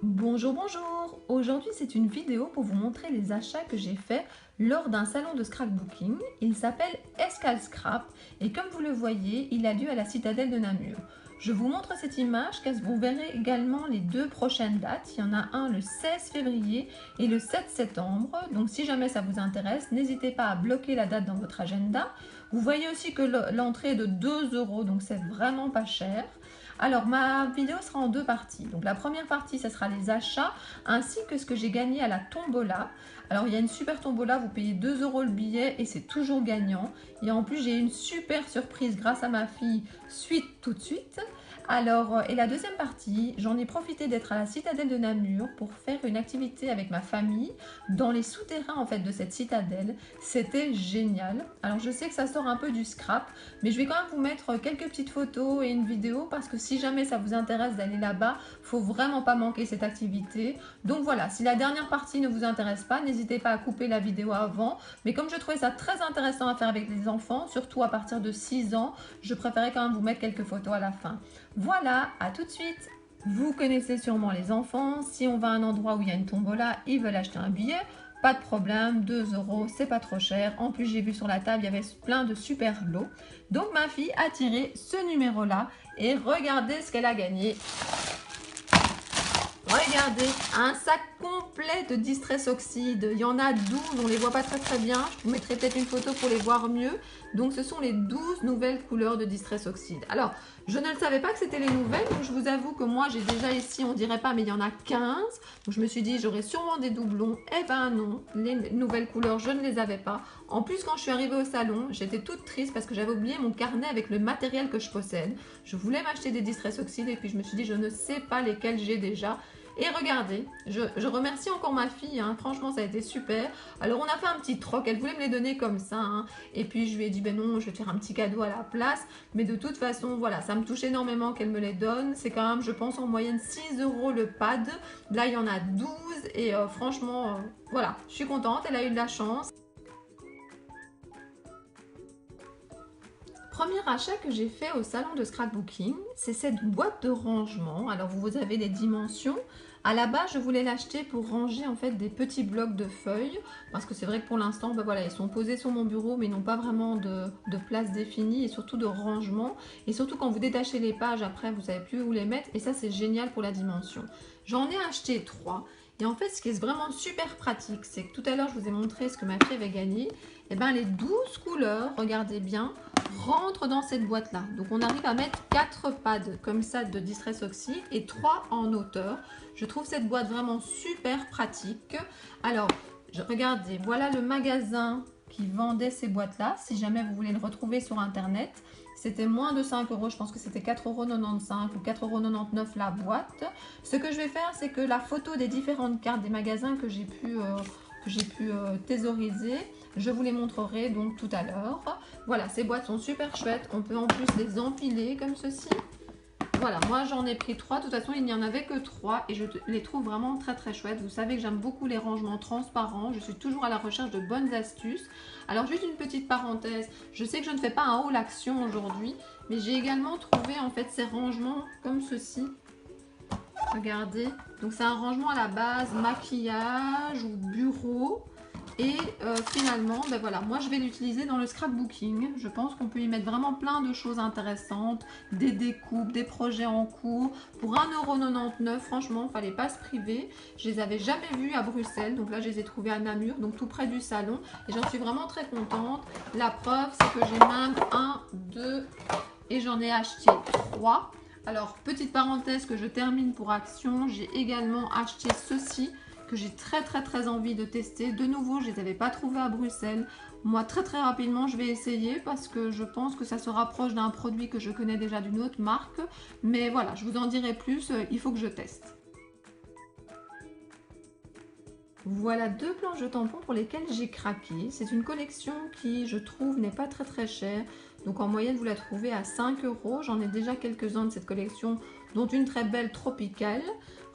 Bonjour, bonjour! Aujourd'hui, c'est une vidéo pour vous montrer les achats que j'ai faits lors d'un salon de scrapbooking. Il s'appelle Escal Scrap et comme vous le voyez, il a lieu à la citadelle de Namur. Je vous montre cette image car vous verrez également les deux prochaines dates. Il y en a un le 16 février et le 7 septembre. Donc si jamais ça vous intéresse, n'hésitez pas à bloquer la date dans votre agenda. Vous voyez aussi que l'entrée est de 2 €, donc c'est vraiment pas cher. Alors, ma vidéo sera en deux parties. Donc, la première partie, ce sera les achats ainsi que ce que j'ai gagné à la tombola. Alors, il y a une super tombola, vous payez 2 € le billet et c'est toujours gagnant. Et en plus, j'ai une super surprise grâce à ma fille, suite tout de suite. Alors, et la deuxième partie, j'en ai profité d'être à la citadelle de Namur pour faire une activité avec ma famille dans les souterrains en fait de cette citadelle. C'était génial. Alors, je sais que ça sort un peu du scrap, mais je vais quand même vous mettre quelques petites photos et une vidéo parce que si jamais ça vous intéresse d'aller là-bas, faut vraiment pas manquer cette activité. Donc voilà, si la dernière partie ne vous intéresse pas, n'hésitez pas à couper la vidéo avant. Mais comme je trouvais ça très intéressant à faire avec les enfants, surtout à partir de 6 ans, je préférais quand même vous mettre quelques photos à la fin. Voilà, à tout de suite! Vous connaissez sûrement les enfants, si on va à un endroit où il y a une tombola, ils veulent acheter un billet, pas de problème, 2 €, c'est pas trop cher. En plus, j'ai vu sur la table, il y avait plein de super lots. Donc ma fille a tiré ce numéro-là et regardez ce qu'elle a gagné. Regardez, un sac complet de Distress Oxide. Il y en a 12, on ne les voit pas très bien. Je vous mettrai peut-être une photo pour les voir mieux. Donc ce sont les 12 nouvelles couleurs de Distress Oxide. Alors, je ne le savais pas que c'était les nouvelles. Donc je vous avoue que moi, j'ai déjà ici, on dirait pas, mais il y en a 15. Donc je me suis dit, j'aurais sûrement des doublons. Eh ben non, les nouvelles couleurs, je ne les avais pas. En plus, quand je suis arrivée au salon, j'étais toute triste parce que j'avais oublié mon carnet avec le matériel que je possède. Je voulais m'acheter des Distress Oxide et puis je me suis dit, je ne sais pas lesquels j'ai déjà. Et regardez, je remercie encore ma fille, hein, franchement ça a été super. Alors on a fait un petit troc, elle voulait me les donner comme ça, hein, et puis je lui ai dit ben non, je vais te faire un petit cadeau à la place. Mais de toute façon, voilà, ça me touche énormément qu'elle me les donne. C'est quand même, je pense, en moyenne 6 € le pad. Là il y en a 12 et franchement, voilà, je suis contente, elle a eu de la chance. Premier achat que j'ai fait au salon de scrapbooking, c'est cette boîte de rangement. Alors vous avez les dimensions. À la base, je voulais l'acheter pour ranger en fait des petits blocs de feuilles parce que c'est vrai que pour l'instant, ben voilà, ils sont posés sur mon bureau mais ils n'ont pas vraiment de place définie et surtout de rangement. Et surtout quand vous détachez les pages, après vous savez plus où les mettre et ça c'est génial pour la dimension. J'en ai acheté 3. Et en fait, ce qui est vraiment super pratique, c'est que tout à l'heure, je vous ai montré ce que ma fille avait gagné. Et bien, les 12 couleurs, regardez bien, rentrent dans cette boîte-là. Donc, on arrive à mettre 4 pads comme ça de Distress Oxide et 3 en hauteur. Je trouve cette boîte vraiment super pratique. Alors, regardez, voilà le magasin qui vendait ces boîtes-là. Si jamais vous voulez le retrouver sur Internet, c'était moins de 5 €, je pense que c'était 4,95 € ou 4,99 € la boîte. Ce que je vais faire, c'est que la photo des différentes cartes des magasins que j'ai pu thésauriser, je vous les montrerai donc tout à l'heure. Voilà, ces boîtes sont super chouettes. On peut en plus les empiler comme ceci. Voilà, moi j'en ai pris 3. De toute façon, il n'y en avait que 3 et je les trouve vraiment très chouettes. Vous savez que j'aime beaucoup les rangements transparents. Je suis toujours à la recherche de bonnes astuces. Alors juste une petite parenthèse, je sais que je ne fais pas un haul action aujourd'hui, mais j'ai également trouvé en fait ces rangements comme ceci. Regardez, donc c'est un rangement à la base maquillage ou bureau. Et finalement, ben voilà, moi je vais l'utiliser dans le scrapbooking. Je pense qu'on peut y mettre vraiment plein de choses intéressantes, des découpes, des projets en cours. Pour 1,99 €, franchement, il ne fallait pas se priver. Je les avais jamais vus à Bruxelles, donc là je les ai trouvés à Namur, donc tout près du salon. Et j'en suis vraiment très contente. La preuve, c'est que j'ai même 1, 2 et j'en ai acheté 3. Alors, petite parenthèse que je termine pour Action, j'ai également acheté ceci que j'ai très envie de tester. De nouveau, je ne les avais pas trouvés à Bruxelles. Moi, très rapidement, je vais essayer parce que je pense que ça se rapproche d'un produit que je connais déjà d'une autre marque. Mais voilà, je vous en dirai plus, il faut que je teste. Voilà 2 planches de tampons pour lesquelles j'ai craqué. C'est une collection qui, je trouve, n'est pas très chère. Donc en moyenne, vous la trouvez à 5 €. J'en ai déjà quelques-uns de cette collection, dont une très belle tropicale.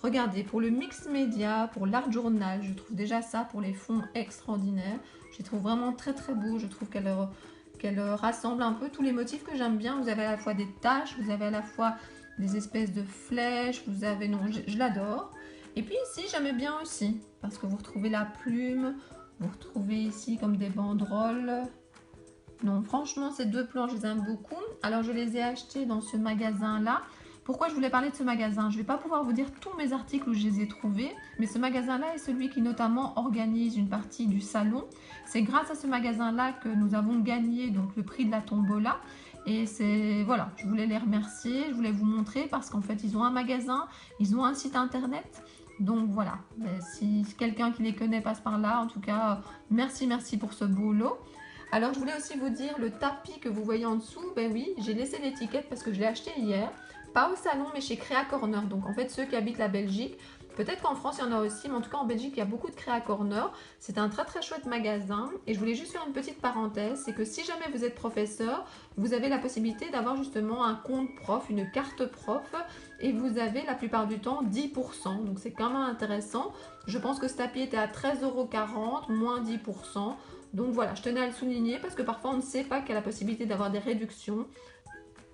Regardez, pour le mix média, pour l'art journal, je trouve déjà ça pour les fonds extraordinaires. Je les trouve vraiment très beaux. Je trouve qu'elle rassemble un peu tous les motifs que j'aime bien. Vous avez à la fois des taches, vous avez à la fois des espèces de flèches, vous avez, non, je l'adore. Et puis ici, j'aime bien aussi, parce que vous retrouvez la plume, vous retrouvez ici comme des banderoles. Non, franchement, ces deux planches, je les aime beaucoup. Alors, je les ai achetées dans ce magasin-là. Pourquoi je voulais parler de ce magasin? Je ne vais pas pouvoir vous dire tous mes articles où je les ai trouvés, mais ce magasin-là est celui qui notamment organise une partie du salon. C'est grâce à ce magasin-là que nous avons gagné donc le prix de la tombola. Et c'est voilà, je voulais les remercier, je voulais vous montrer parce qu'en fait, ils ont un magasin, ils ont un site internet. Donc voilà, si quelqu'un qui les connaît passe par là, en tout cas, merci pour ce beau lot. Alors, je voulais aussi vous dire, le tapis que vous voyez en dessous, ben oui, j'ai laissé l'étiquette parce que je l'ai acheté hier. Pas au salon, mais chez Créa Corner. Donc, en fait, ceux qui habitent la Belgique, peut-être qu'en France, il y en a aussi, mais en tout cas, en Belgique, il y a beaucoup de Créa Corner. C'est un très chouette magasin. Et je voulais juste faire une petite parenthèse, c'est que si jamais vous êtes professeur, vous avez la possibilité d'avoir justement un compte prof, une carte prof, et vous avez la plupart du temps 10%. Donc, c'est quand même intéressant. Je pense que ce tapis était à 13,40 €, moins 10%. Donc voilà, je tenais à le souligner parce que parfois on ne sait pas qu'il y a la possibilité d'avoir des réductions.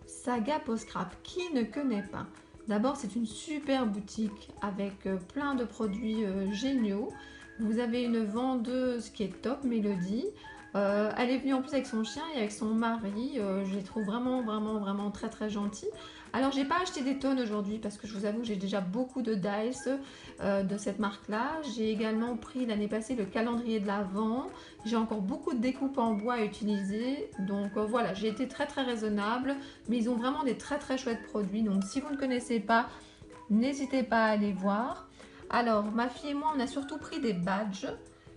Saga Poscrap, qui ne connaît pas? D'abord, c'est une super boutique avec plein de produits géniaux. Vous avez une vendeuse qui est top, Mélodie. Elle est venue en plus avec son chien et avec son mari. Je les trouve vraiment très gentils. Alors, j'ai pas acheté des tonnes aujourd'hui parce que je vous avoue que j'ai déjà beaucoup de dice de cette marque-là. J'ai également pris l'année passée le calendrier de l'Avent. J'ai encore beaucoup de découpes en bois à utiliser. Donc voilà, j'ai été très raisonnable. Mais ils ont vraiment des très chouettes produits. Donc si vous ne connaissez pas, n'hésitez pas à aller voir. Alors, ma fille et moi, on a surtout pris des badges.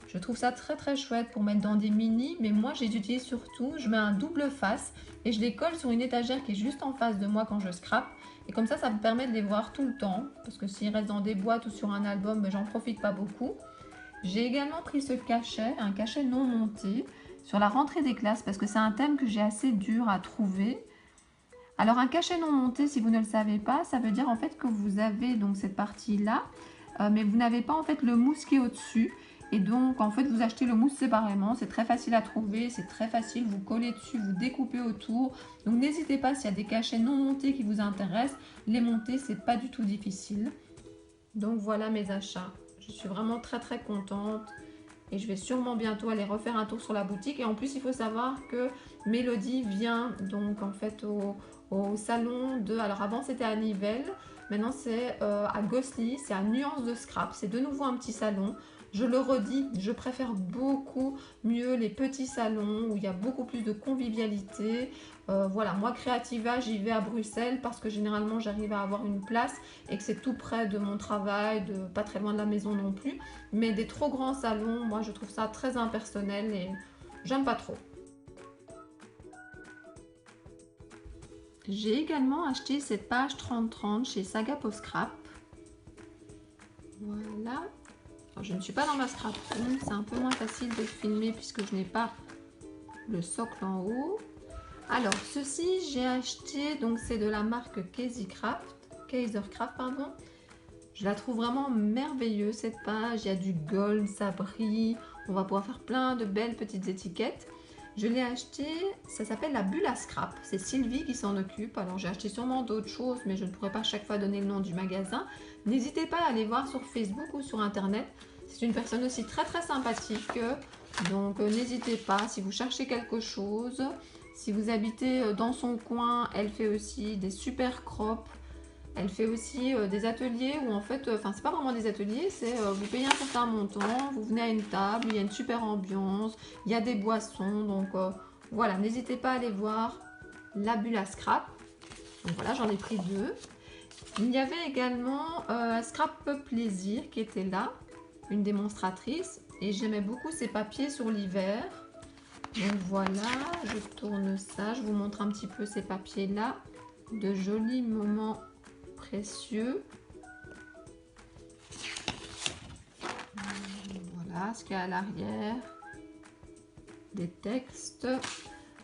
Je trouve ça très chouette pour mettre dans des mini, mais moi je les utilise surtout, je mets un double face et je les colle sur une étagère qui est juste en face de moi quand je scrape. Et comme ça me permet de les voir tout le temps, parce que s'ils restent dans des boîtes ou sur un album, ben, j'en profite pas beaucoup. J'ai également pris ce cachet, un cachet non monté, sur la rentrée des classes, parce que c'est un thème que j'ai assez dur à trouver. Alors un cachet non monté, si vous ne le savez pas, ça veut dire en fait que vous avez donc cette partie-là, mais vous n'avez pas en fait le mousse qui est au-dessus. Et donc, en fait, vous achetez le mousse séparément. C'est très facile à trouver, c'est très facile. Vous collez dessus, vous découpez autour. Donc, n'hésitez pas, s'il y a des cachets non montés qui vous intéressent, les monter, c'est pas du tout difficile. Donc, voilà mes achats. Je suis vraiment très contente. Et je vais sûrement bientôt aller refaire un tour sur la boutique. Et en plus, il faut savoir que Mélodie vient donc en fait au salon de... Alors, avant, c'était à Nivelles. Maintenant, c'est à Gosselies. C'est à Nuance de Scrap. C'est de nouveau un petit salon. Je le redis, je préfère beaucoup mieux les petits salons où il y a beaucoup plus de convivialité. Voilà, moi Creativa, j'y vais à Bruxelles parce que généralement j'arrive à avoir une place et que c'est tout près de mon travail, pas très loin de la maison non plus. Mais des trop grands salons, moi je trouve ça très impersonnel et j'aime pas trop. J'ai également acheté cette page 30-30 chez Saga Poscrap. Voilà. Alors, je ne suis pas dans ma scrap room, c'est un peu moins facile de filmer puisque je n'ai pas le socle en haut. Alors ceci j'ai acheté, donc c'est de la marque Kaisercraft pardon. Je la trouve vraiment merveilleuse cette page, il y a du gold, ça brille, on va pouvoir faire plein de belles petites étiquettes. Je l'ai acheté, ça s'appelle la bulle à scrap, c'est Sylvie qui s'en occupe. Alors j'ai acheté sûrement d'autres choses mais je ne pourrais pas chaque fois donner le nom du magasin. N'hésitez pas à aller voir sur Facebook ou sur internet, c'est une personne aussi très sympathique. Donc n'hésitez pas si vous cherchez quelque chose. Si vous habitez dans son coin, elle fait aussi des super crops. Elle fait aussi des ateliers où en fait, enfin c'est pas vraiment des ateliers, c'est vous payez un certain montant, vous venez à une table, il y a une super ambiance, il y a des boissons. Donc voilà, n'hésitez pas à aller voir la bulle à scrap. Donc voilà, j'en ai pris deux. Il y avait également Scrap Plaisir qui était là, une démonstratrice. Et j'aimais beaucoup ces papiers sur l'hiver. Donc voilà, je tourne ça, je vous montre un petit peu ces papiers là, de jolis moments précieux. Voilà ce qu'il y a à l'arrière, des textes.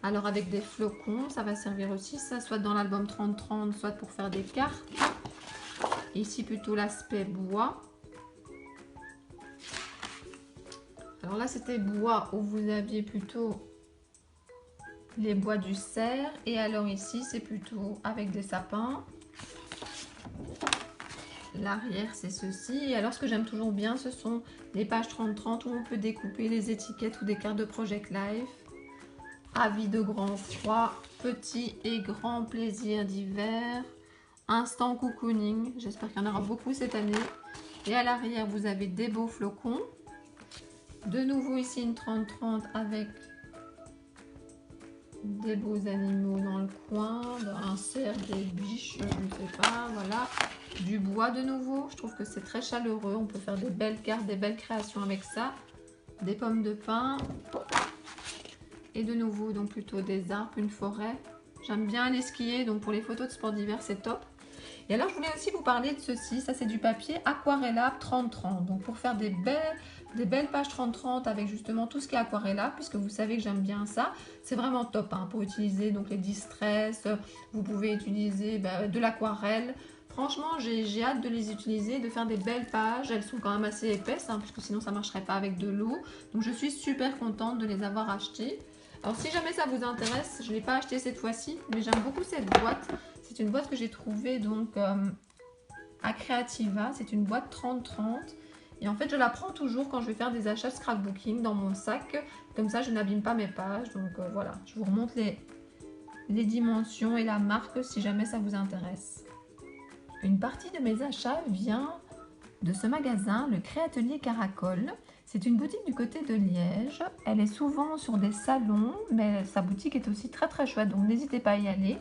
Alors avec des flocons, ça va servir aussi, ça soit dans l'album 30-30, soit pour faire des cartes. Ici plutôt l'aspect bois. Alors là, c'était bois où vous aviez plutôt les bois du cerf. Et alors ici, c'est plutôt avec des sapins. l'arrière c'est ceci. Et alors ce que j'aime toujours bien, ce sont les pages 30-30 où on peut découper les étiquettes ou des cartes de Project Life. Avis de grand froid, petit et grand plaisir d'hiver, instant cocooning, j'espère qu'il y en aura beaucoup cette année. Et à l'arrière vous avez des beaux flocons. De nouveau ici une 30-30 avec des beaux animaux dans le coin, un cerf, des biches, je ne sais pas, voilà. Du bois de nouveau, je trouve que c'est très chaleureux, on peut faire des belles cartes, des belles créations avec ça. Des pommes de pin. Et de nouveau, donc plutôt des arbres, une forêt. J'aime bien aller skier, donc pour les photos de sport d'hiver, c'est top. Et alors, je voulais aussi vous parler de ceci. Ça, c'est du papier aquarellable 30-30. Donc, pour faire des belles pages 30-30 avec justement tout ce qui est aquarellable, puisque vous savez que j'aime bien ça, c'est vraiment top hein, pour utiliser donc les distress. Vous pouvez utiliser de l'aquarelle. Franchement, j'ai hâte de les utiliser, de faire des belles pages. Elles sont quand même assez épaisses, hein, puisque sinon ça ne marcherait pas avec de l'eau. Donc, je suis super contente de les avoir achetées. Alors, si jamais ça vous intéresse, je ne l'ai pas acheté cette fois-ci, mais j'aime beaucoup cette boîte. C'est une boîte que j'ai trouvée donc à Creativa. C'est une boîte 30-30. Et en fait, je la prends toujours quand je vais faire des achats de scrapbooking dans mon sac. Comme ça, je n'abîme pas mes pages. Donc voilà, je vous remonte les dimensions et la marque si jamais ça vous intéresse. Une partie de mes achats vient de ce magasin, le Créatelier Caracol. C'est une boutique du côté de Liège. Elle est souvent sur des salons, mais sa boutique est aussi très très chouette. Donc n'hésitez pas à y aller.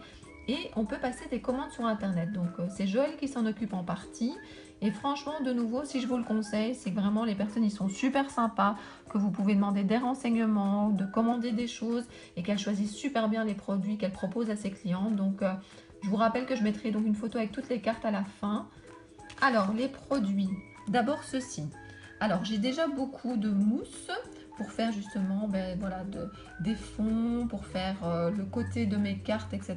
Et on peut passer des commandes sur internet. Donc c'est Joël qui s'en occupe en partie. Et franchement, de nouveau, si je vous le conseille, c'est que vraiment les personnes, ils sont super sympas, que vous pouvez demander des renseignements, de commander des choses et qu'elles choisissent super bien les produits qu'elles proposent à ses clients. Donc je vous rappelle que je mettrai donc une photo avec toutes les cartes à la fin. Alors les produits, d'abord ceci. Alors j'ai déjà beaucoup de mousse pour faire justement voilà, des fonds, pour faire le côté de mes cartes, etc.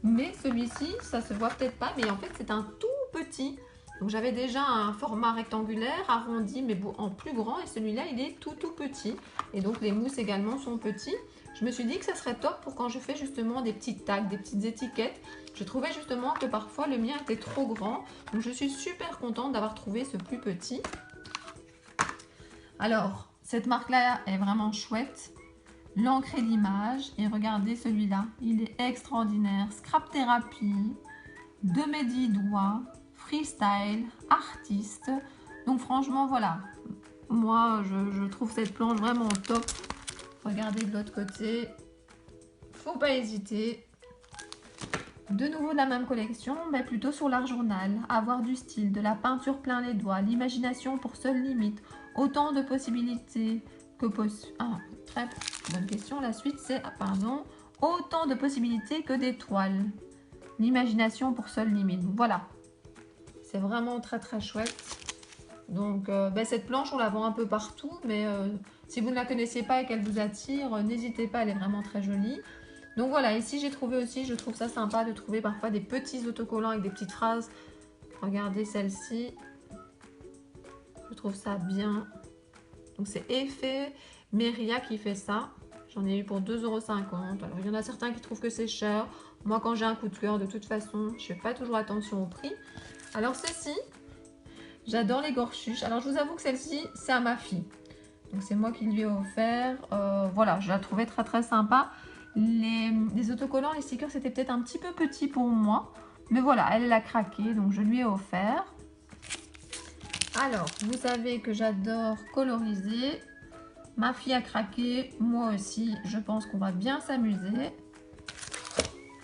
Mais celui-ci, ça se voit peut-être pas, mais en fait c'est un tout petit. Donc j'avais déjà un format rectangulaire, arrondi, mais en plus grand. Et celui-là, il est tout petit. Et donc les mousses également sont petits. Je me suis dit que ça serait top pour quand je fais justement des petites tags, des petites étiquettes. Je trouvais justement que parfois le mien était trop grand. Donc je suis super contente d'avoir trouvé ce plus petit. Alors, cette marque-là est vraiment chouette. L'encre et l'image. Et regardez celui-là, il est extraordinaire. Scrap Therapy, de mes 10 doigts, freestyle, artiste. Donc franchement, voilà. Moi, je trouve cette planche vraiment top. Regardez de l'autre côté. Faut pas hésiter. De nouveau de la même collection, mais plutôt sur l'art journal. Avoir du style, de la peinture plein les doigts, l'imagination pour seule limite. Autant de possibilités que très bonne question. La suite, c'est, autant de possibilités que d'étoiles. L'imagination pour seule limite. Voilà. C'est vraiment très très chouette. Donc, cette planche, on la vend un peu partout, mais si vous ne la connaissiez pas et qu'elle vous attire, n'hésitez pas, elle est vraiment très jolie. Donc voilà, ici j'ai trouvé aussi, je trouve ça sympa de trouver parfois des petits autocollants avec des petites phrases. Regardez celle-ci. Je trouve ça bien. Donc c'est Effet Meria qui fait ça. J'en ai eu pour 2,50 €. Alors il y en a certains qui trouvent que c'est cher. Moi quand j'ai un coup de cœur, de toute façon, je ne fais pas toujours attention au prix. Alors ceci, j'adore les gorchuches. Alors je vous avoue que celle-ci, c'est à ma fille. Donc c'est moi qui lui ai offert. Voilà, je la trouvais très très sympa. Les autocollants, les stickers, c'était peut-être un petit peu petit pour moi. Mais voilà, elle l'a craqué, donc je lui ai offert. Alors, vous savez que j'adore coloriser. Ma fille a craqué, moi aussi. Je pense qu'on va bien s'amuser.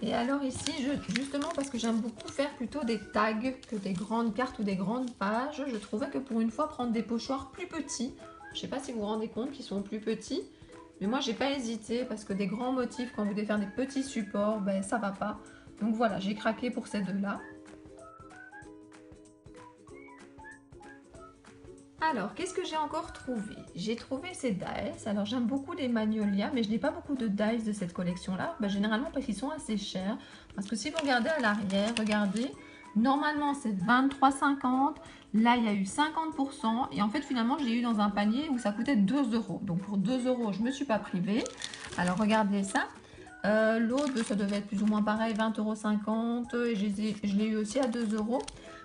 Et alors ici, justement parce que j'aime beaucoup faire plutôt des tags que des grandes cartes ou des grandes pages, je trouvais que pour une fois, prendre des pochoirs plus petits. Je ne sais pas si vous vous rendez compte qu'ils sont plus petits. Mais moi, j'ai pas hésité parce que des grands motifs, quand vous devez faire des petits supports, ça va pas. Donc voilà, j'ai craqué pour ces deux-là. Alors, qu'est-ce que j'ai encore trouvé? J'ai trouvé ces dies. Alors, j'aime beaucoup les Magnolia, mais je n'ai pas beaucoup de dies de cette collection-là. Généralement parce qu'ils sont assez chers. Parce que si vous regardez à l'arrière, regardez, normalement c'est 23,50 €. Là, il y a eu 50%. Et en fait, finalement, je l'ai eu dans un panier où ça coûtait 2 €. Donc, pour 2 €, je ne me suis pas privée. Alors, regardez ça. L'autre, ça devait être plus ou moins pareil, 20,50 €. Et je l'ai eu aussi à 2 €.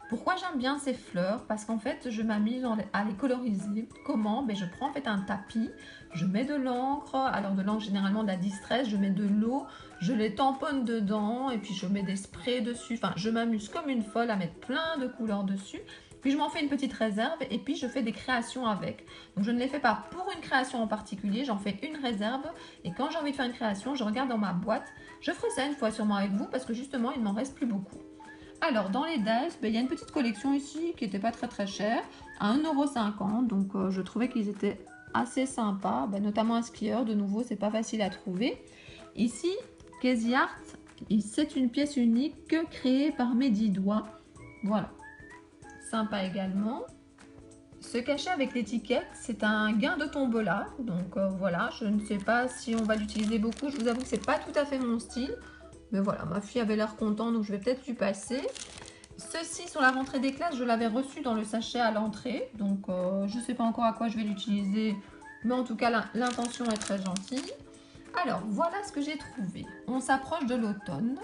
Pourquoi j'aime bien ces fleurs? Parce qu'en fait, je m'amuse à les coloriser. Comment? Ben, je prends en fait un tapis, je mets de l'encre, alors de l'encre généralement de la Distress, je mets de l'eau, je les tamponne dedans et puis je mets des sprays dessus. Enfin, je m'amuse comme une folle à mettre plein de couleurs dessus. Puis je m'en fais une petite réserve et puis je fais des créations avec. Donc je ne les fais pas pour une création en particulier, j'en fais une réserve et quand j'ai envie de faire une création, je regarde dans ma boîte. Je ferai ça une fois sûrement avec vous parce que justement, il ne m'en reste plus beaucoup. Alors, dans les Dice, il y a une petite collection ici qui n'était pas très chère, à 1,50 €. Donc, je trouvais qu'ils étaient assez sympas, notamment un skieur. De nouveau, c'est pas facile à trouver. Ici, Casey Art, c'est une pièce unique créée par mes 10 doigts. Voilà, sympa également. Se cacher avec l'étiquette, c'est un gain de tombola. Donc, voilà, je ne sais pas si on va l'utiliser beaucoup. Je vous avoue que c'est pas tout à fait mon style. Mais voilà, ma fille avait l'air contente, donc je vais peut-être lui passer. Ceci, sur la rentrée des classes, je l'avais reçu dans le sachet à l'entrée. Donc, je ne sais pas encore à quoi je vais l'utiliser. Mais en tout cas, l'intention est très gentille. Alors, voilà ce que j'ai trouvé. On s'approche de l'automne.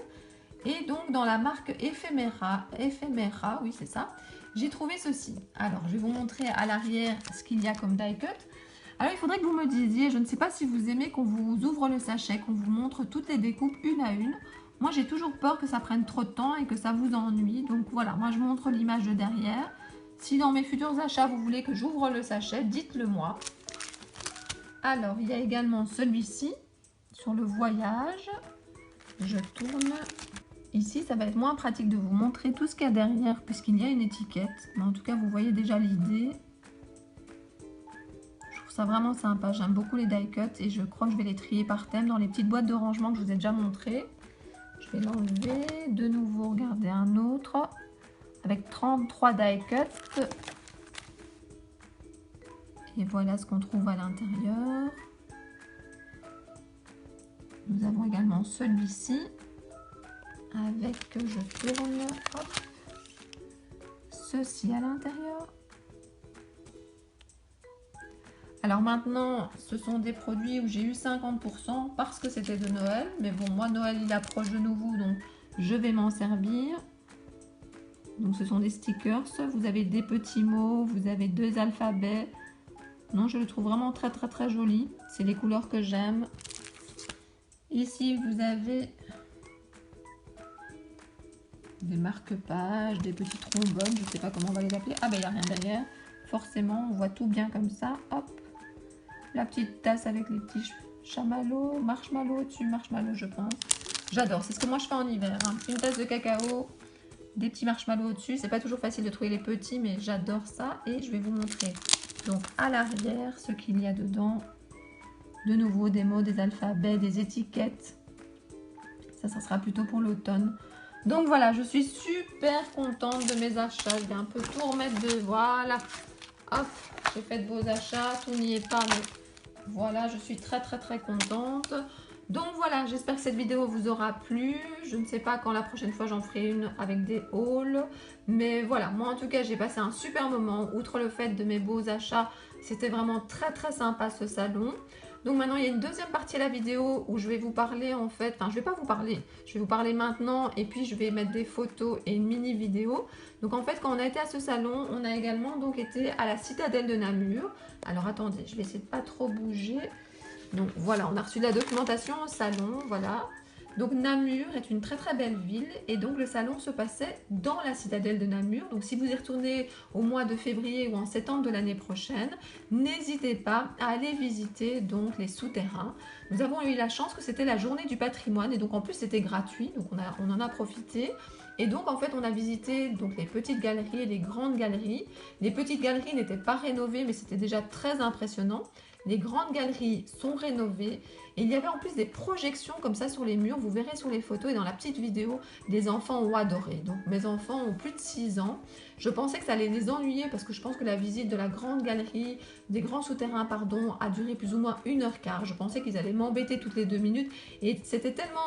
Et donc, dans la marque Ephemera, oui, c'est ça, j'ai trouvé ceci. Alors, je vais vous montrer à l'arrière ce qu'il y a comme die cut. Alors, il faudrait que vous me disiez, je ne sais pas si vous aimez qu'on vous ouvre le sachet, qu'on vous montre toutes les découpes une à une. Moi, j'ai toujours peur que ça prenne trop de temps et que ça vous ennuie. Donc voilà, moi, je montre l'image de derrière. Si dans mes futurs achats, vous voulez que j'ouvre le sachet, dites-le moi. Alors, il y a également celui-ci, sur le voyage. Je tourne. Ici, ça va être moins pratique de vous montrer tout ce qu'il y a derrière, puisqu'il y a une étiquette. Mais en tout cas, vous voyez déjà l'idée. Ça vraiment sympa, j'aime beaucoup les die cuts et je crois que je vais les trier par thème dans les petites boîtes de rangement que je vous ai déjà montré. Je vais l'enlever, de nouveau regarder un autre avec 33 die cuts. Et voilà ce qu'on trouve à l'intérieur. Nous avons également celui-ci avec, je tourne, hop, ceci à l'intérieur. Alors maintenant, ce sont des produits où j'ai eu 50% parce que c'était de Noël. Mais bon, moi, Noël, il approche de nouveau, donc je vais m'en servir. Donc ce sont des stickers. Vous avez des petits mots, vous avez 2 alphabets. Non, je le trouve vraiment très joli. C'est les couleurs que j'aime. Ici, vous avez des marque-pages, des petits trombones. Je ne sais pas comment on va les appeler. Ah ben, il n'y a rien derrière. Forcément, on voit tout bien comme ça. Hop. La petite tasse avec les petits chamallows, marshmallows au-dessus, marshmallows je pense. J'adore, c'est ce que moi je fais en hiver. Hein. Une tasse de cacao, des petits marshmallows au-dessus. C'est pas toujours facile de trouver les petits, mais j'adore ça. Et je vais vous montrer donc à l'arrière ce qu'il y a dedans. De nouveau des mots, des alphabets, des étiquettes. Ça sera plutôt pour l'automne. Donc voilà, je suis super contente de mes achats. Je vais un peu tout remettre de... Voilà. Hop, j'ai fait de beaux achats. Tout n'y est pas, mais... Voilà, je suis très contente. Donc voilà, j'espère que cette vidéo vous aura plu. Je ne sais pas quand la prochaine fois j'en ferai une avec des hauls. Mais voilà, moi en tout cas j'ai passé un super moment. Outre le fait de mes beaux achats, c'était vraiment très sympa ce salon. Donc maintenant il y a une deuxième partie de la vidéo où je vais vous parler en fait, enfin je vais pas vous parler, je vais vous parler maintenant et puis je vais mettre des photos et une mini vidéo. Donc en fait quand on a été à ce salon, on a également donc été à la citadelle de Namur. Alors attendez, je vais essayer de pas trop bouger. Donc voilà, on a reçu de la documentation au salon, voilà. Donc Namur est une très belle ville et donc le salon se passait dans la citadelle de Namur. Donc si vous y retournez au mois de février ou en septembre de l'année prochaine, n'hésitez pas à aller visiter donc les souterrains. Nous avons eu la chance que c'était la journée du patrimoine et donc en plus c'était gratuit, donc on en a profité. Et donc en fait on a visité donc les petites galeries et les grandes galeries. Les petites galeries n'étaient pas rénovées mais c'était déjà très impressionnant. Les grandes galeries sont rénovées et il y avait en plus des projections comme ça sur les murs. Vous verrez sur les photos et dans la petite vidéo, les enfants ont adoré. Donc mes enfants ont plus de 6 ans. Je pensais que ça allait les ennuyer parce que je pense que la visite de la grande galerie, des grands souterrains, pardon, a duré plus ou moins 1h15. Je pensais qu'ils allaient m'embêter toutes les 2 minutes et c'était tellement...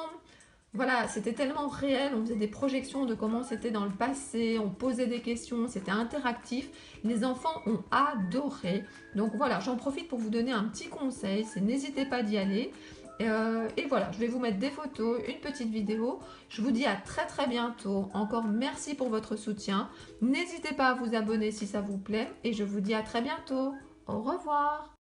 Voilà, c'était tellement réel, on faisait des projections de comment c'était dans le passé, on posait des questions, c'était interactif. Les enfants ont adoré. Donc voilà, j'en profite pour vous donner un petit conseil, c'est n'hésitez pas d'y aller. Et voilà, je vais vous mettre des photos, une petite vidéo. Je vous dis à très très bientôt. Encore merci pour votre soutien. N'hésitez pas à vous abonner si ça vous plaît. Et je vous dis à très bientôt. Au revoir.